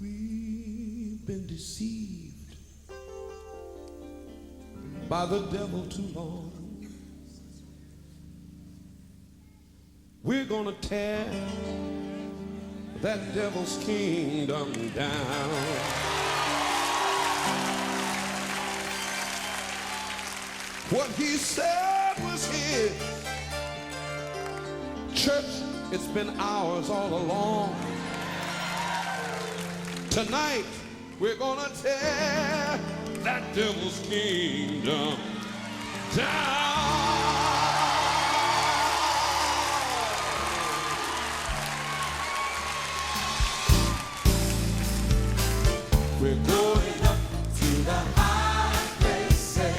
We've been deceived by the devil too long. We're gonna tear that devil's kingdom down. What he said was his. Church, it's been ours all along. Tonight, we're gonna tear that devil's kingdom down. We're going up to the high places.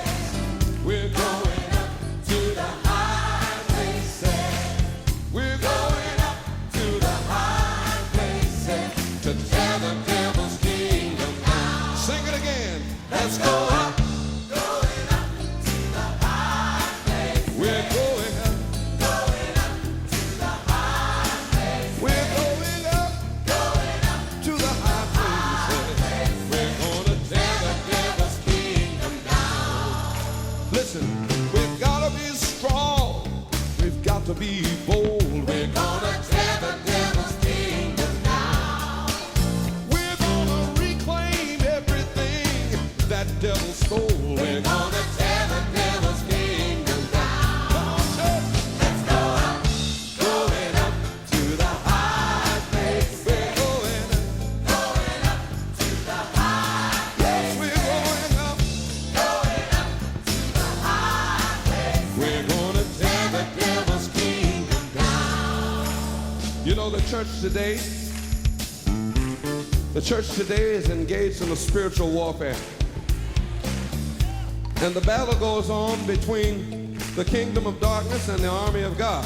We're going up to the high places. We're going up to the high places to tear the devil's kingdom down. Sing it again. Let's go up. Going up to the high places. We're going up. Going up to the high places. We're going up. Going up to the high places. We're gonna tear the devil's kingdom down. Listen, we've gotta be strong. We've got to be bold. We're gonna tear the devil's kingdom down. We're gonna reclaim everything that devil stole. We're gonna tear the devil's kingdom down. Come on, church. Let's go up. Going up to the high place. We're going up. Going up to the high place. We're going up. Going up to the high place. We're gonna tear the devil's kingdom down. You know, the church today is engaged in a spiritual warfare. And the battle goes on between the kingdom of darkness and the army of God.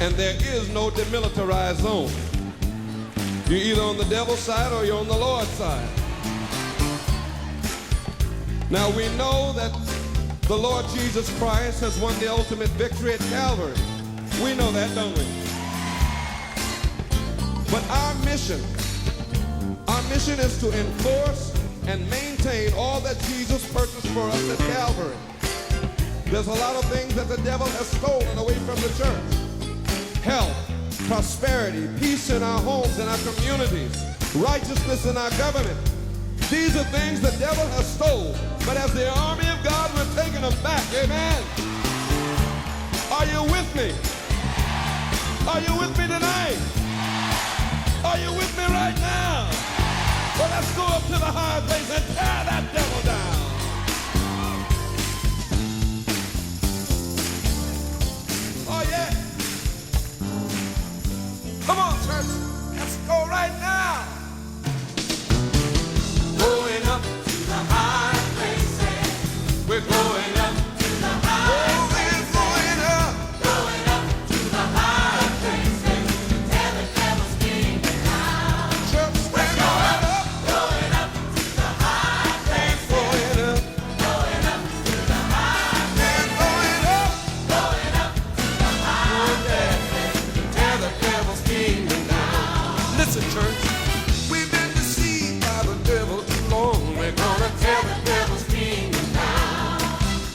And there is no demilitarized zone. You're either on the devil's side or you're on the Lord's side. Now we know that the Lord Jesus Christ has won the ultimate victory at Calvary. We know that, don't we? But our mission is to enforce and maintain all that Jesus purchased for us at Calvary. There's a lot of things that the devil has stolen away from the church. Health, prosperity, peace in our homes and our communities, righteousness in our government. These are things the devil has stolen. But as the army of God, we're taking them back. Amen. Are you with me? Are you with me tonight? Are you with me right now? Well, let's go up to the high place and tear that devil down. Oh, yeah. Come on, church. Let's go right now. Going up to the high places. We're going up to the high places. We're going up. Going up to the high places. To tear the devil's kingdom down. Church, we're going up. Going up to the high places. Going up. Going up to the high places. Going up. Going up to the high places. To tear the devil's kingdom down. Listen, church. We've been deceived by the devil too long. We're gonna tear the devil's kingdom down.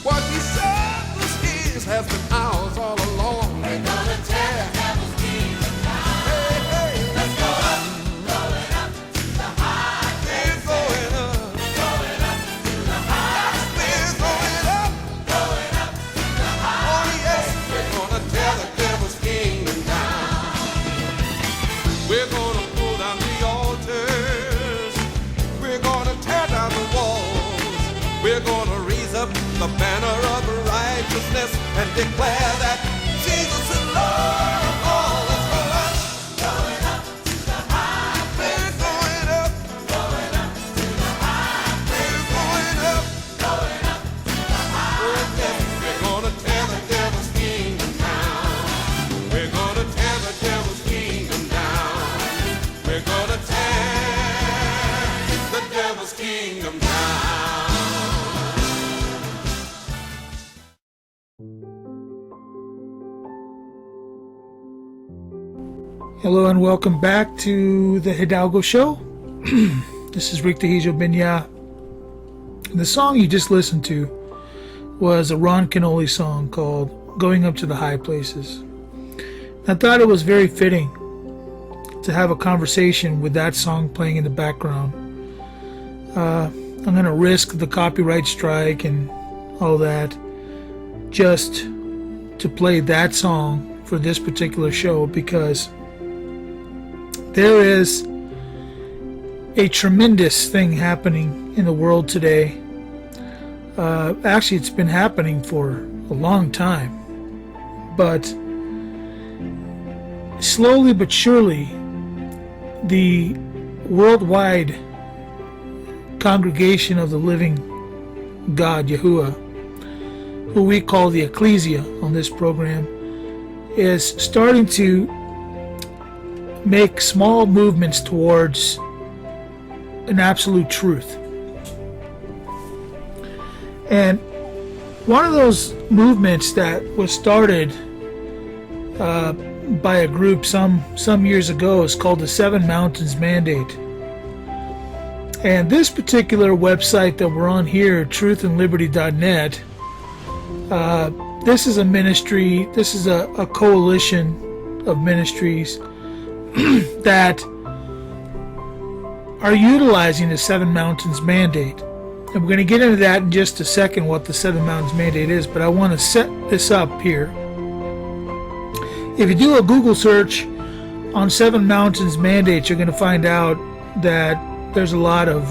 What he said was his has been ours all along. We're gonna tear the devil's kingdom down. Hey, hey, let's go up. Going up to the high places. We're going up. Going up to the high places. We're going up. Going up to the high places. Oh yes, we're gonna tear the devil's kingdom down. We're gonna pull down the altars. We're gonna tear down the walls. We're gonna raise up the banner of righteousness and declare that Jesus is Lord of all. Let's go up. Going up to the high place. Going up. Going up to the high place. Going up. Going up to the high place. We're gonna tear the devil's kingdom down. We're gonna tear the devil's kingdom down. We're gonna tear the devil's kingdom down. Hello and welcome back to the Hidalgo Show. This is Rick Dehijo Binya. The song you just listened to was a Ron Canoli song called Going Up to the High Places. I thought it was very fitting to have a conversation with that song playing in the background. I'm going to risk the copyright strike and all that just to play that song for this particular show, because there is a tremendous thing happening in the world today. Actually, it's been happening for a long time, but slowly but surely the worldwide congregation of the living God, Yahuwah, who we call the ecclesia on this program, is starting to make small movements towards an absolute truth. And one of those movements that was started by a group some years ago is called the Seven Mountains Mandate. And this particular website that we're on here, truthandliberty.net, this is a ministry, this is a coalition of ministries that are utilizing the Seven Mountains Mandate. And we're going to get into that in just a second, what the Seven Mountains Mandate is, but I want to set this up here. If you do a Google search on Seven Mountains Mandate, you're going to find out that there's a lot of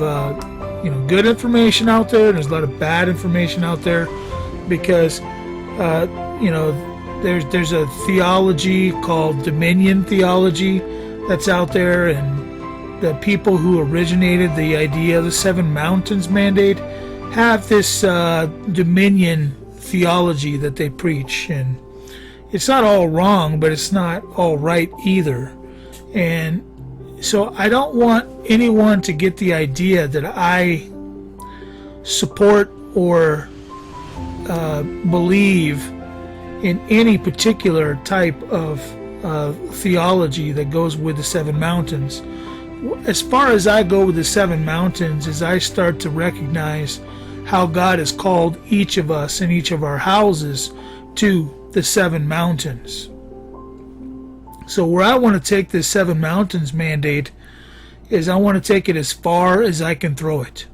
good information out there. There's a lot of bad information out there, because there's a theology called dominion theology that's out there, and the people who originated the idea of the Seven Mountains Mandate have this dominion theology that they preach, and it's not all wrong, but it's not all right either. And so I don't want anyone to get the idea that I support or believe in any particular type of theology that goes with the Seven Mountains. As far as I go with the Seven Mountains, is I start to recognize how God has called each of us in each of our houses to the Seven Mountains. So where I want to take this Seven Mountains Mandate is I want to take it as far as I can throw it.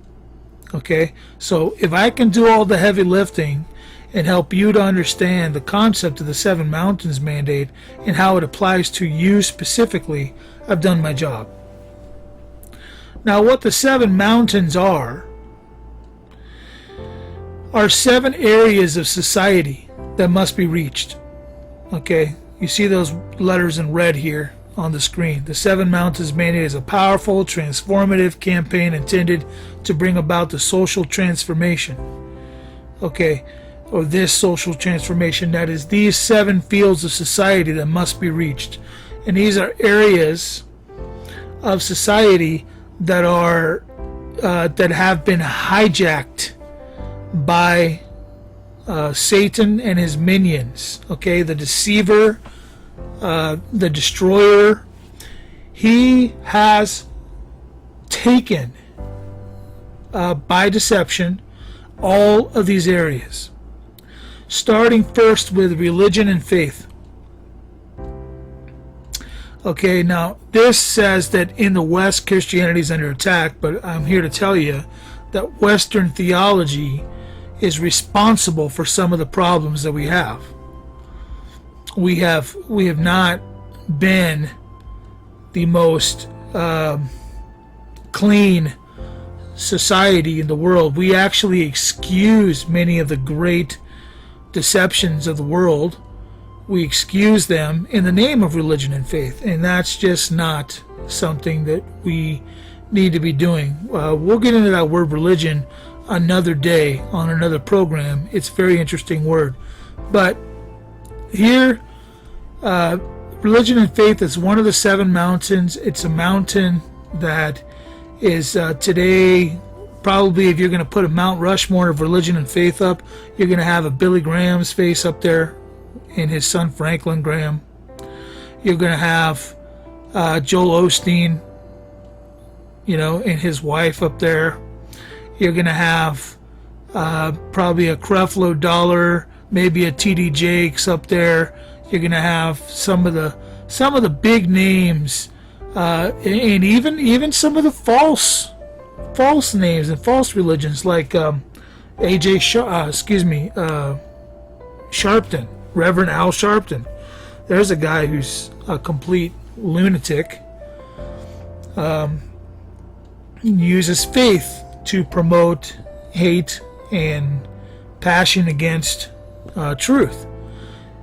Okay? So if I can do all the heavy lifting and help you to understand the concept of the Seven Mountains Mandate and how it applies to you specifically, I've done my job. Now, what the Seven Mountains are seven areas of society that must be reached. Okay? You see those letters in red here on the screen. The Seven Mountains Mandate is a powerful, transformative campaign intended to bring about the social transformation. Okay? Or this social transformation, that is these seven fields of society that must be reached. And these are areas of society that are that have been hijacked by Satan and his minions. Okay, the deceiver, the destroyer. He has taken by deception all of these areas, starting first with religion and faith. Okay, now this says that in the West, Christianity is under attack, but I'm here to tell you that Western theology is responsible for some of the problems that we have. We have not been the most clean society in the world. We actually excuse many of the great deceptions of the world. We excuse them in the name of religion and faith, and that's just not something that we need to be doing. We'll get into that word religion another day on another program. It's a very interesting word. But here, religion and faith is one of the seven mountains. It's a mountain that is today, probably if you're going to put a Mount Rushmore of religion and faith up, you're going to have a Billy Graham's face up there and his son Franklin Graham. You're going to have Joel Osteen and his wife up there. You're going to have probably a Creflo Dollar, maybe a TD Jakes up there. You're going to have some of the big names, and even some of the false names and false religions, like AJ Sharpton, Reverend Al Sharpton. There's a guy who's a complete lunatic. Uses faith to promote hate and passion against truth.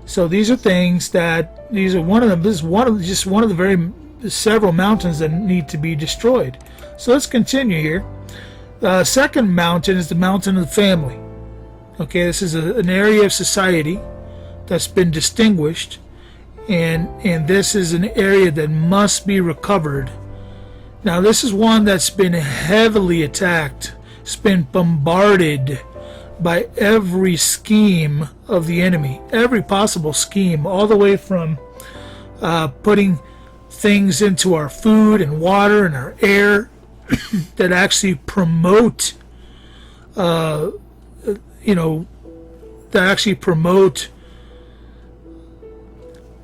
So these are things that this is one of the very several mountains that need to be destroyed. So let's continue here. The second mountain is the mountain of the family. Okay, this is an area of society that's been distinguished, and this is an area that must be recovered. Now, this is one that's been heavily attacked. It's been bombarded by every scheme of the enemy, every possible scheme, all the way from putting things into our food and water and our air that actually promote,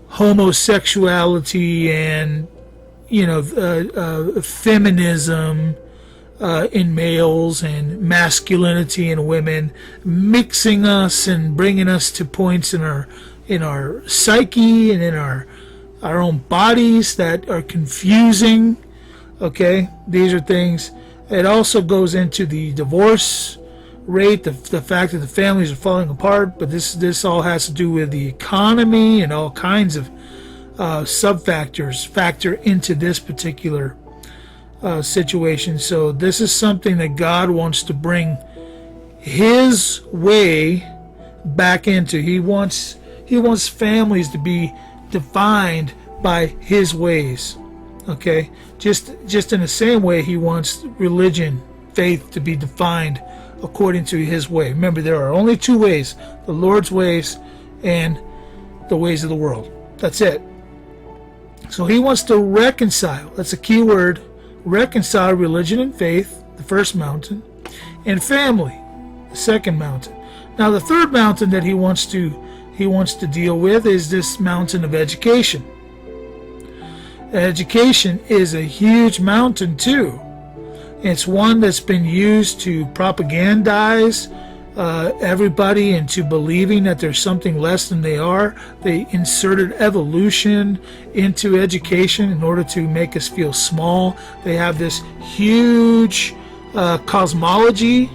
homosexuality and feminism in males and masculinity in women, mixing us and bringing us to points in our psyche and in our own bodies that are confusing. Okay, these are things. It also goes into the divorce rate, the fact that the families are falling apart, but this all has to do with the economy, and all kinds of sub-factors factor into this particular situation. So this is something that God wants to bring His way back into. He wants families to be defined by His ways. Okay, just in the same way He wants religion, faith, to be defined according to His way. Remember, there are only two ways: the Lord's ways and the ways of the world. That's it. So He wants to reconcile. That's a key word. Reconcile religion and faith, the first mountain, and family, the second mountain. Now, the third mountain that He wants to deal with is this mountain of education. Education is a huge mountain too. It's one that's been used to propagandize everybody into believing that there's something less than they are. They inserted evolution into education in order to make us feel small. They have this huge cosmology,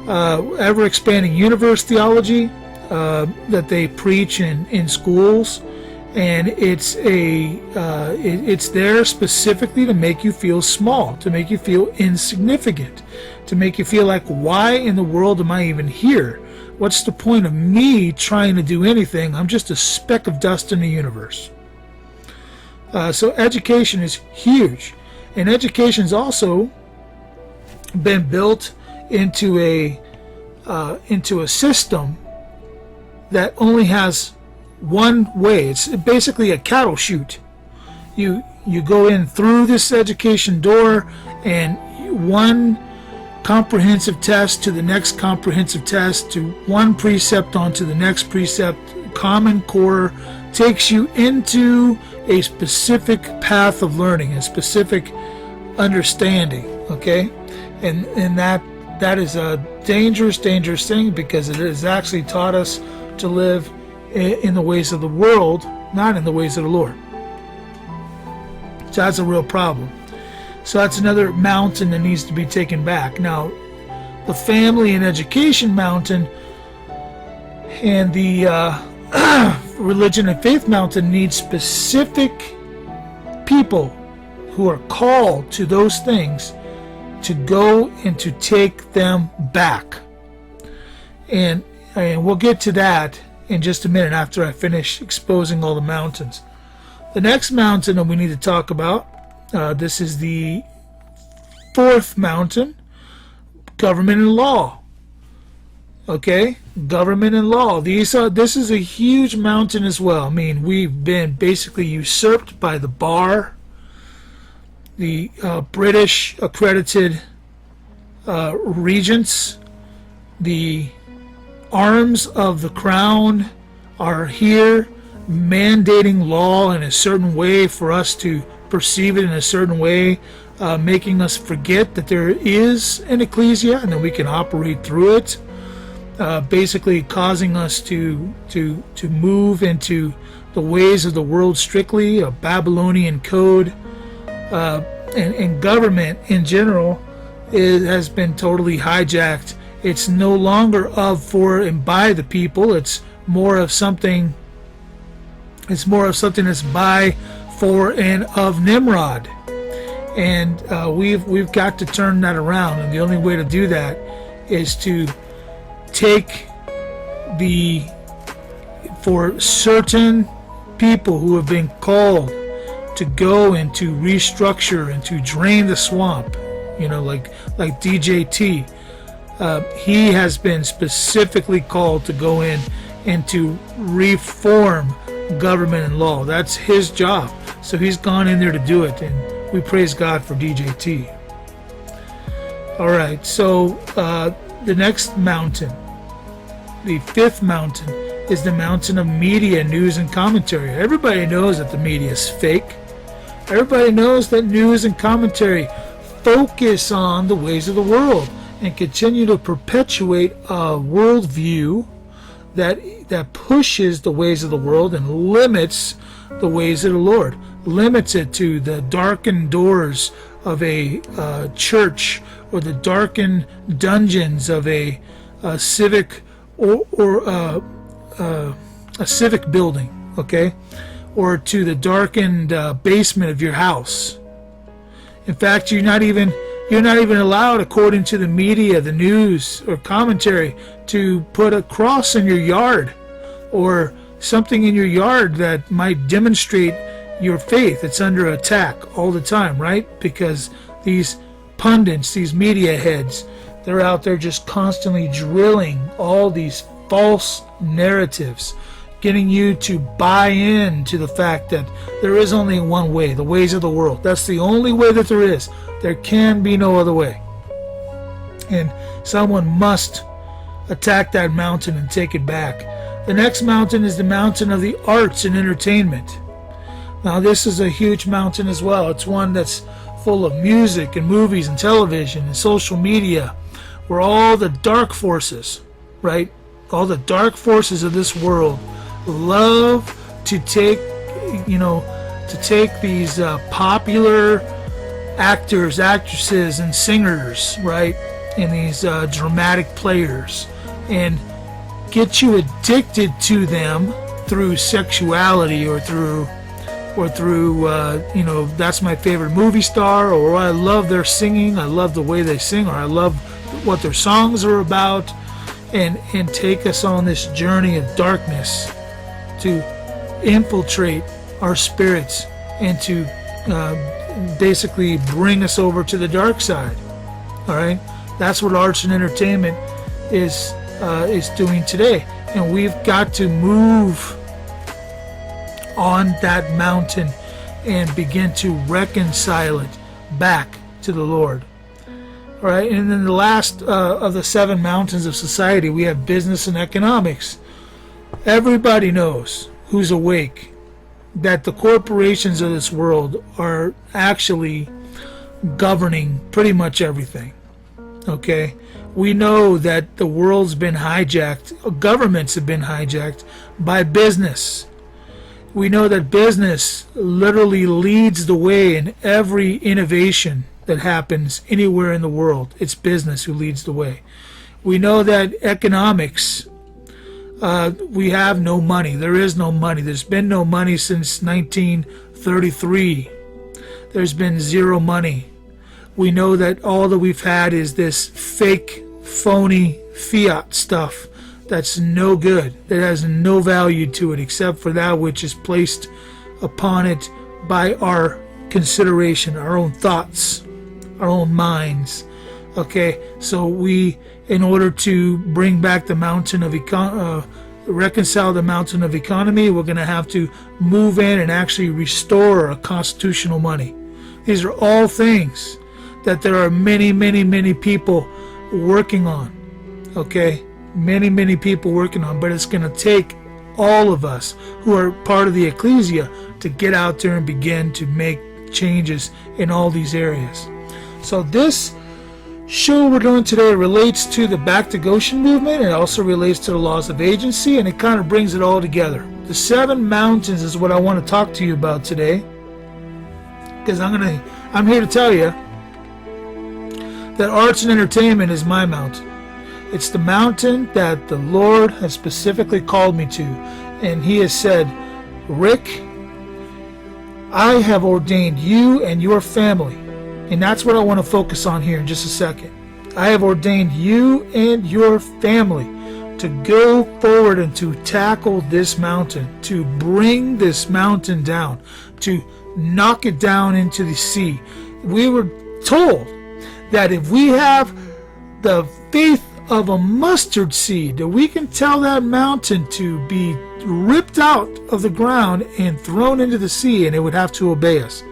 ever-expanding universe theology that they preach in schools. And it's there specifically to make you feel small, to make you feel insignificant, to make you feel like, why in the world am I even here? What's the point of me trying to do anything? I'm just a speck of dust in the universe. So education is huge, and education's also been built into a system that only has one way. It's basically a cattle chute. You go in through this education door, and one comprehensive test to the next comprehensive test, to one precept onto the next precept, Common Core, takes you into a specific path of learning, a specific understanding. Okay, and that is a dangerous thing, because it has actually taught us to live in the ways of the world, not in the ways of the Lord. So that's a real problem. So that's another mountain that needs to be taken back. Now, the family and education mountain and the religion and faith mountain need specific people who are called to those things to go and to take them back. And we'll get to that in just a minute after I finish exposing all the mountains. The next mountain that we need to talk about, this is the fourth mountain, government and law. Okay, government and law. This is a huge mountain as well. I mean, we've been basically usurped by the bar. the British accredited regents. The arms of the crown are here, mandating law in a certain way for us to perceive it in a certain way, making us forget that there is an ecclesia and that we can operate through it, basically causing us to move into the ways of the world strictly, a Babylonian code, and government in general has been totally hijacked. It's no longer of, for, and by the people. It's more of something. It's more of something that's by, for, and of Nimrod. And we've got to turn that around. And the only way to do that is to take for certain people who have been called to go and to restructure and to drain the swamp, like DJT. He has been specifically called to go in and to reform government and law. That's his job. So he's gone in there to do it, and we praise God for DJT. All right, so the next mountain, the fifth mountain, is the mountain of media, news, and commentary. Everybody knows that the media is fake. Everybody knows that news and commentary focus on the ways of the world and continue to perpetuate a worldview that pushes the ways of the world and limits the ways of the Lord, limits it to the darkened doors of a church or the darkened dungeons of a civic or a civic building, okay, or to the darkened basement of your house. In fact, you're not even allowed, according to the media, the news, or commentary, to put a cross in your yard or something in your yard that might demonstrate your faith. It's under attack all the time, right? Because these pundits, these media heads, they're out there just constantly drilling all these false narratives, getting you to buy into the fact that there is only one way, the ways of the world. That's the only way that there is. There can be no other way. And someone must attack that mountain and take it back. The next mountain is the mountain of the arts and entertainment. Now, this is a huge mountain as well. It's one that's full of music and movies and television and social media, where all the dark forces, right? All the dark forces of this world love to take, these popular actors, actresses, and singers, right? And these dramatic players, and get you addicted to them through sexuality or through that's my favorite movie star, or I love their singing, I love the way they sing, or I love what their songs are about, and take us on this journey of darkness to infiltrate our spirits and to basically bring us over to the dark side. All right, that's what arts and entertainment is doing today, and we've got to move on that mountain and begin to reconcile it back to the Lord. All right, and then the last of the seven mountains of society, we have business and economics. Everybody knows who's awake that the corporations of this world are actually governing pretty much everything. Okay, we know that the world's been hijacked, governments have been hijacked by business. We know that business literally leads the way in every innovation that happens anywhere in the world. It's business who leads the way. We know that economics, we have no money. There is no money. There's been no money since 1933. There's been zero money. We know that all that we've had is this fake, phony fiat stuff that's no good, that has no value to it except for that which is placed upon it by our consideration, our own thoughts, our own minds. Okay, so we, in order to bring back the mountain of reconcile the mountain of economy, we're going to have to move in and actually restore a constitutional money. These are all things that there are many, many, many people working on. Okay? Many, many people working on. But it's going to take all of us who are part of the ecclesia to get out there and begin to make changes in all these areas. So this show we're doing today relates to the Back to Goshen movement. It also relates to the laws of agency, and it kind of brings it all together. The 7 mountains is what I want to talk to you about today, because I'm here to tell you that arts and entertainment is my mountain. It's the mountain that the Lord has specifically called me to, and He has said, Rick, I have ordained you and your family. And that's what I want to focus on here in just a second. I have ordained you and your family to go forward and to tackle this mountain, to bring this mountain down, to knock it down into the sea. We were told that if we have the faith of a mustard seed, that we can tell that mountain to be ripped out of the ground and thrown into the sea, and it would have to obey us.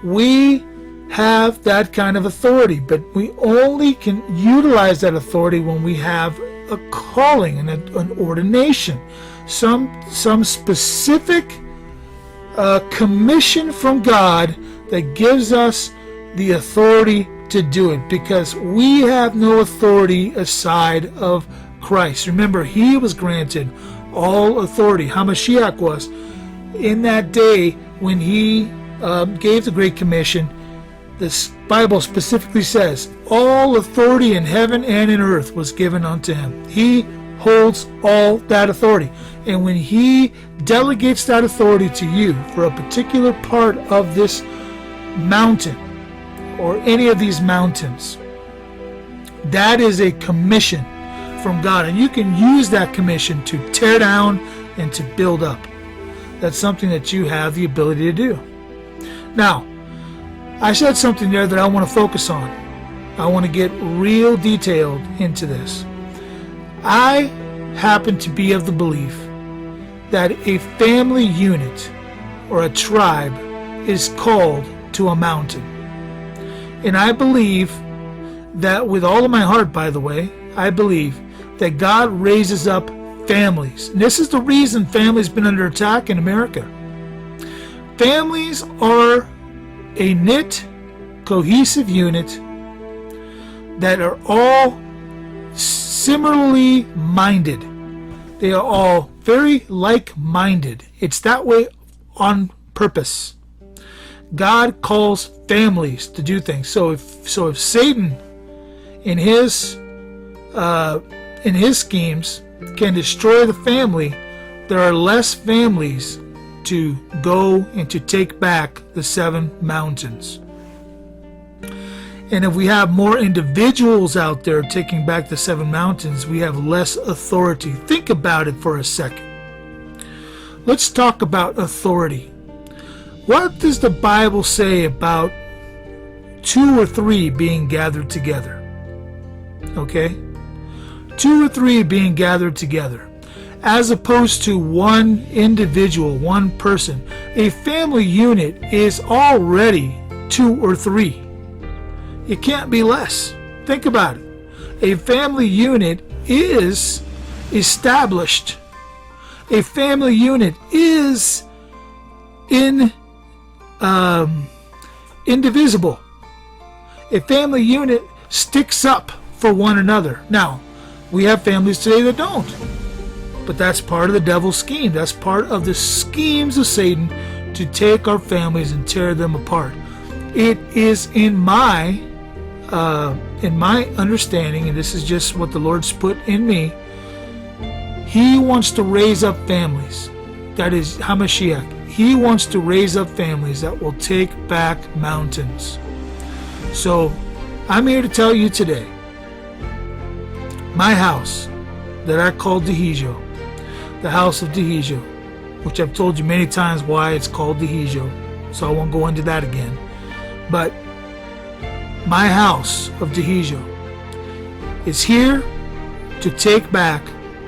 We have that kind of authority, but we only can utilize that authority when we have a calling and an ordination, some specific commission from God that gives us the authority to do it, because we have no authority aside of Christ. Remember, He was granted all authority. Hamashiach was in that day when He gave the Great Commission. The Bible specifically says, all authority in heaven and in earth was given unto Him. He holds all that authority. And when He delegates that authority to you for a particular part of this mountain, or any of these mountains, that is a commission from God. And you can use that commission to tear down and to build up. That's something that you have the ability to do. Now, I said something there that I want to focus on. I want to get real detailed into this. I happen to be of the belief that a family unit or a tribe is called to a mountain. And I believe that with all of my heart, by the way, I believe that God raises up families. And this is the reason family's been under attack in America. Families are a knit, cohesive unit that are all similarly minded. They are all very like-minded. It's that way on purpose. God calls families to do things. So if Satan in his schemes can destroy the family, there are less families to go and to take back the 7 mountains. And if we have more individuals out there taking back the 7 mountains, we have less authority. Think about it for a second. Let's talk about authority. What does the Bible say about 2 or 3 being gathered together? Okay? 2 or 3 being gathered together, as opposed to one individual, one person. A family unit is already 2 or 3. It can't be less. Think about it. A family unit is established. A family unit is indivisible. A family unit sticks up for one another. Now, we have families today that don't. But that's part of the devil's scheme. That's part of the schemes of Satan to take our families and tear them apart. It is in my understanding, and this is just what the Lord's put in me, He wants to raise up families. That is Hamashiach. He wants to raise up families that will take back mountains. So, I'm here to tell you today, my house that I called Dehijo, the house of Dehijo, which I've told you many times why it's called Dehijo, so I won't go into that again. But my house of Dehijo is here to take back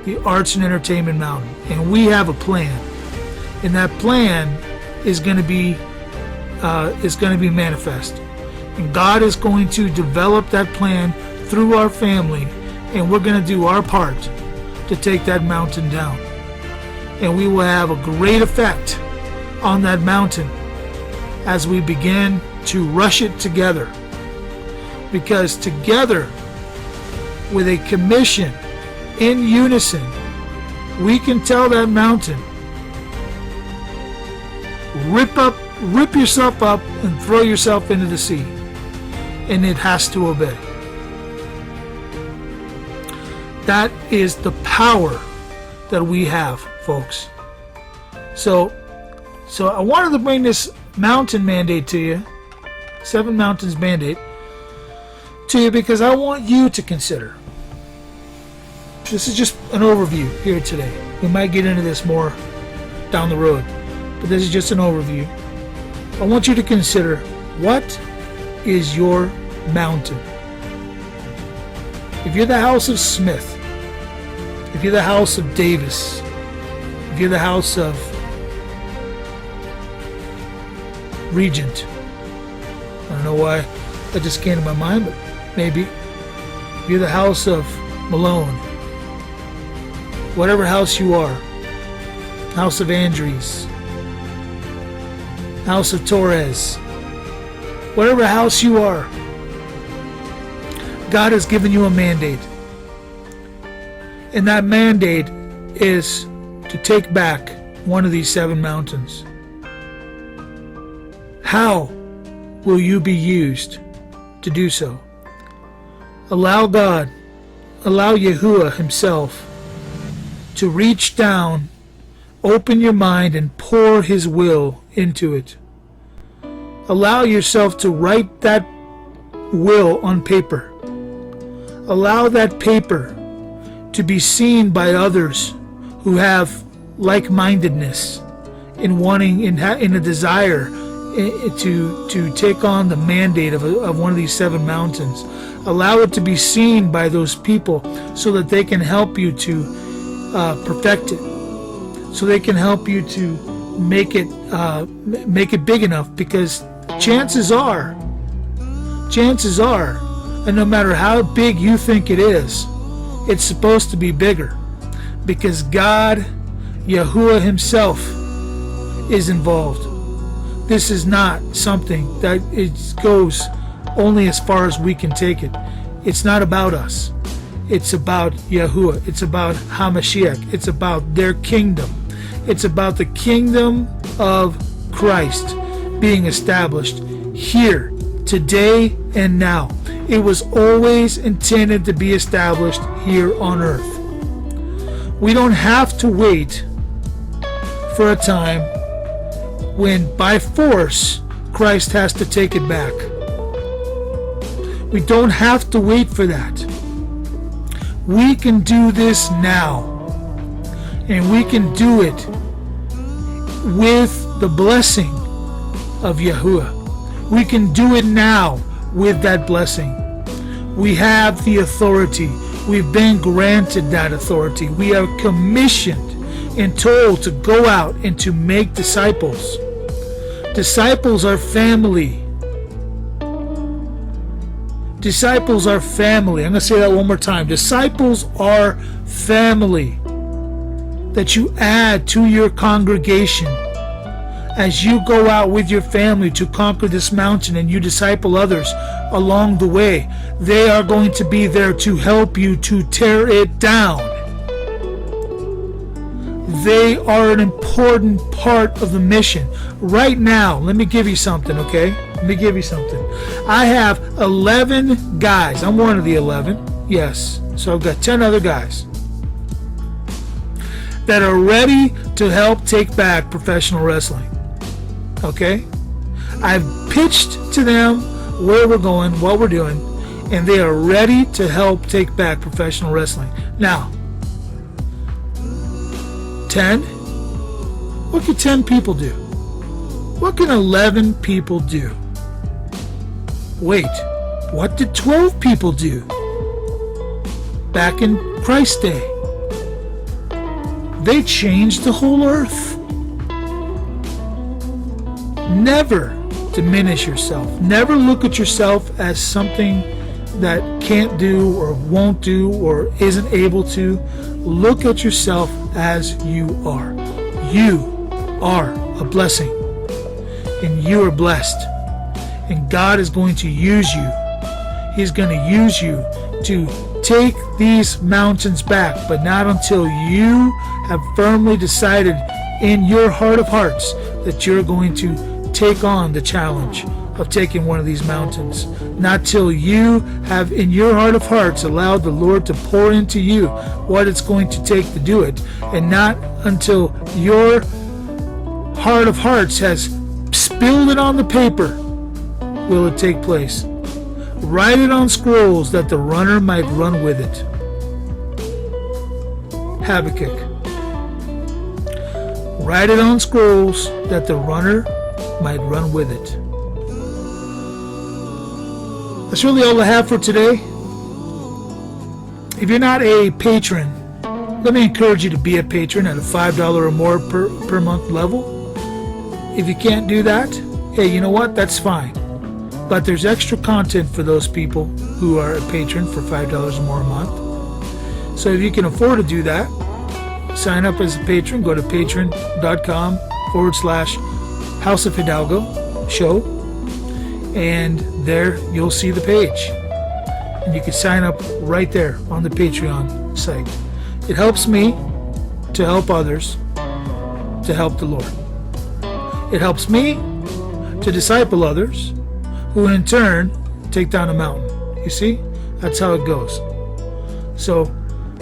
the Arts and Entertainment Mountain. And we have a plan. And that plan is going to be is going to be manifest. And God is going to develop that plan through our family, and we're going to do our part to take that mountain down. And we will have a great effect on that mountain as we begin to rush it together. Because together, with a commission, in unison, we can tell that mountain, rip yourself up and throw yourself into the sea. And it has to obey. That is the power that we have, folks. So I wanted to bring this mountain mandate to you, 7 mountains mandate, to you because I want you to consider. This is just an overview here today. We might get into this more down the road, but this is just an overview. I want you to consider, what is your mountain? If you're the house of Smith, if you're the house of Davis, if you're the house of Regent, I don't know why that just came to my mind, but maybe. If you're the house of Malone, whatever house you are, house of Andres, house of Torres, whatever house you are, God has given you a mandate. And that mandate is to take back one of these 7 mountains. How will you be used to do so? Allow God, allow Yahuwah himself to reach down, open your mind, and pour his will into it. Allow yourself to write that will on paper. Allow that paper to be seen by others who have like-mindedness in wanting, in a desire to take on the mandate of one of these 7 mountains. Allow it to be seen by those people so that they can help you to perfect it, so they can help you to make it big enough, because chances are, and no matter how big you think it is, it's supposed to be bigger, because God, Yahuwah himself, is involved. This is not something that it goes only as far as we can take it. It's not about us. It's about Yahuwah. It's about HaMashiach. It's about their kingdom. It's about the kingdom of Christ being established here, today and now. It was always intended to be established here on earth. We don't have to wait for a time when by force Christ has to take it back. We don't have to wait for that. We can do this now, and we can do it with the blessing of Yahuwah. We can do it now with that blessing. We have the authority. We've been granted that authority. We are commissioned and told to go out and to make disciples. Disciples are family. Disciples are family. I'm going to say that one more time. Disciples are family that you add to your congregation as you go out with your family to conquer this mountain, and you disciple others along the way. They are going to be there to help you to tear it down. They are an important part of the mission. Right now, let me give you something, okay? Let me give you something. I have 11 guys. I'm one of the 11. Yes. So I've got 10 other guys that are ready to help take back professional wrestling. Okay? I've pitched to them where we're going, what we're doing, and they are ready to help take back professional wrestling. Now, 10? What can 10 people do? What can 11 people do? Wait, what did 12 people do back in Christ's day? They changed the whole earth. Never diminish yourself. Never look at yourself as something that can't do or won't do or isn't able to. Look at yourself as you are. You are a blessing, and you are blessed, and God is going to use you. He's going to use you to take these mountains back, but not until you have firmly decided in your heart of hearts that you're going to take on the challenge of taking one of these mountains. Not till you have in your heart of hearts allowed the Lord to pour into you what it's going to take to do it, and not until your heart of hearts has spilled it on the paper will it take place. Write it on scrolls that the runner might run with it. Habakkuk. Write it on scrolls that the runner might run with it. That's really all I have for today. If you're not a patron, let me encourage you to be a patron at a $5 or more per month level. If you can't do that, hey, you know what? That's fine. But there's extra content for those people who are a patron for $5 or more a month. So if you can afford to do that, sign up as a patron. Go to patreon.com/House of Hidalgo show. And there you'll see the page. And you can sign up right there on the Patreon site. It helps me to help others to help the Lord. It helps me to disciple others who in turn take down a mountain. You see? That's how it goes. So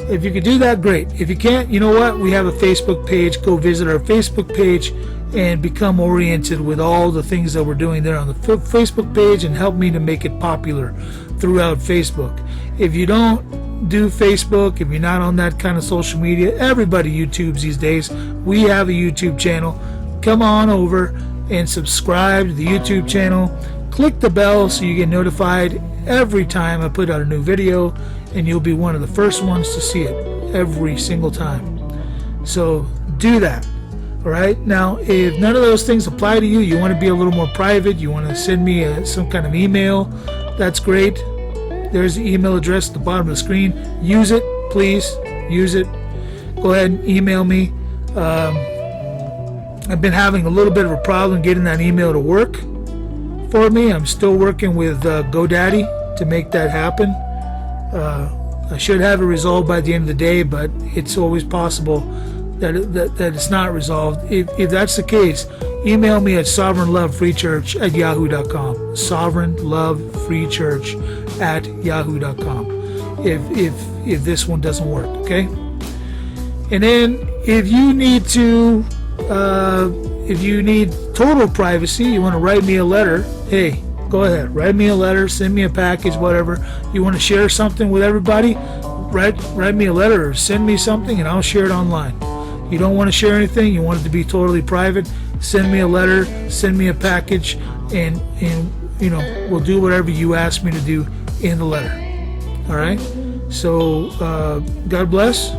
if you could do that, great. If you can't, you know what? We have a Facebook page. Go visit our Facebook page and become oriented with all the things that we're doing there on the Facebook page, and help me to make it popular throughout Facebook. If you don't do Facebook, if you're not on that kind of social media, everybody YouTubes these days. We have a YouTube channel. Come on over and subscribe to the YouTube channel. Click the bell so you get notified every time I put out a new video, and you'll be one of the first ones to see it every single time. So do that. All right. Now, if none of those things apply to you, you want to be a little more private, you want to send me some kind of email, that's great. There's the email address at the bottom of the screen. Use it, please. Use it. Go ahead and email me. I've been having a little bit of a problem getting that email to work for me. I'm still working with GoDaddy to make that happen. I should have it resolved by the end of the day, but it's always possible that it's not resolved. If that's the case, email me at sovereignlovefreechurch@yahoo.com. sovereignlovefreechurch@yahoo.com. If this one doesn't work, okay? And then if you need total privacy, you want to write me a letter, hey, go ahead, write me a letter, send me a package, whatever. You want to share something with everybody, write me a letter or send me something and I'll share it online. You don't want to share anything, you want it to be totally private, send me a letter, send me a package, and you know, we'll do whatever you ask me to do in the letter. All right? So God bless.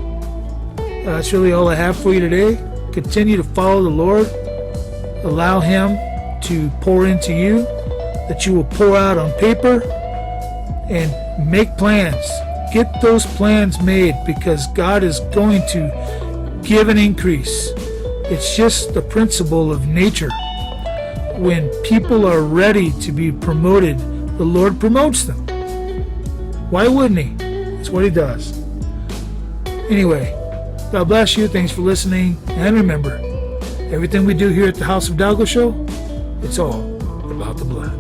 That's really all I have for you today. Continue to follow the Lord. Allow Him to pour into you, that you will pour out on paper, and make plans. Get those plans made, because God is going to give an increase. It's just the principle of nature. When people are ready to be promoted, the Lord promotes them. Why wouldn't He? It's what He does. Anyway, God bless you. Thanks for listening. And remember, everything we do here at the House of Hidalgo Show, it's all about the blood.